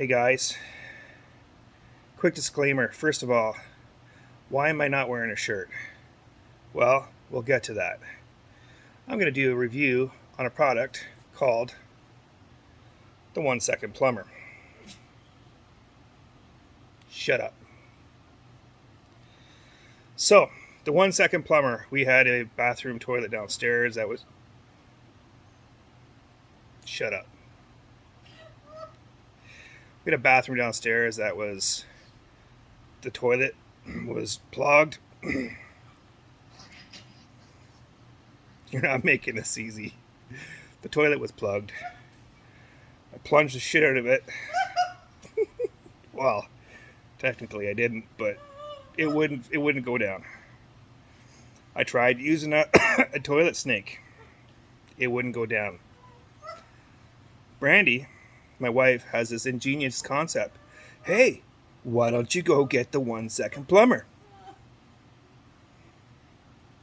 Hey guys, quick disclaimer. First of all, why am I not wearing a shirt? Well, we'll get to that. I'm going to do a review on a product called the 1 Second Plumber. Shut up. So, the 1 Second Plumber, we had a bathroom toilet downstairs that was... Shut up. We had a bathroom downstairs that was... The toilet was plugged. You're not making this easy. The toilet was plugged. I plunged the shit out of it. Well, technically I didn't, but it wouldn't go down. I tried using a toilet snake. It wouldn't go down. Brandy, my wife, has this ingenious concept. Hey, why don't you go get the 1 Second Plumber?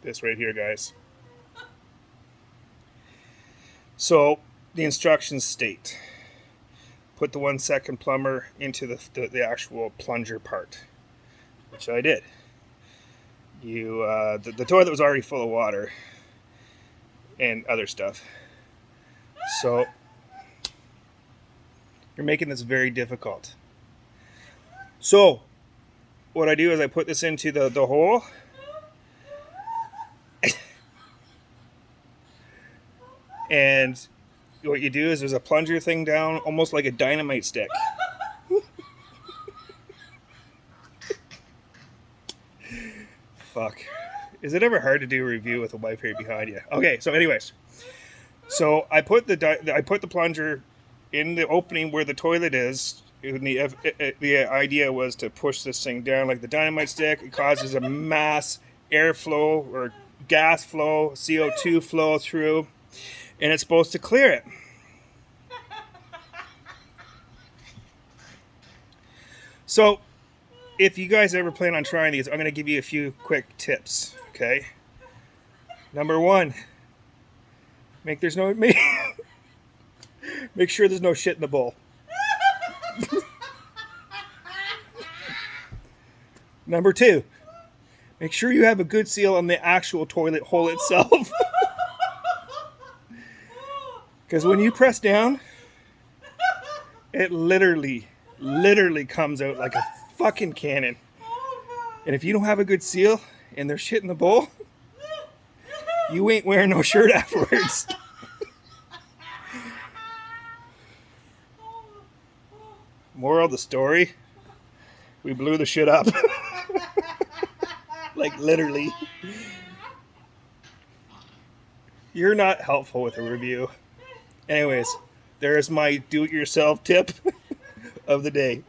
This right here, guys. So the instructions state, put the 1 Second Plumber into the actual plunger part, which I did. The toilet was already full of water and other stuff, so you're making this very difficult. So what I do is I put this into the hole. And what you do is there's a plunger thing down, almost like a dynamite stick. Fuck. Is it ever hard to do a review with a wife right behind you? Okay, so anyways. So I put the plunger in the opening where the toilet is. The idea was to push this thing down like the dynamite stick. It causes a mass airflow or gas flow, CO2 flow through. And it's supposed to clear it. So, if you guys ever plan on trying these, I'm going to give you a few quick tips, okay? Number 1, make sure there's no shit in the bowl. Number 2, make sure you have a good seal on the actual toilet hole itself. Because when you press down, it literally comes out like a fucking cannon. And if you don't have a good seal and there's shit in the bowl, you ain't wearing no shirt afterwards. Moral of the story, we blew the shit up. Like literally. You're not helpful with a review. Anyways, there's my do-it-yourself tip of the day.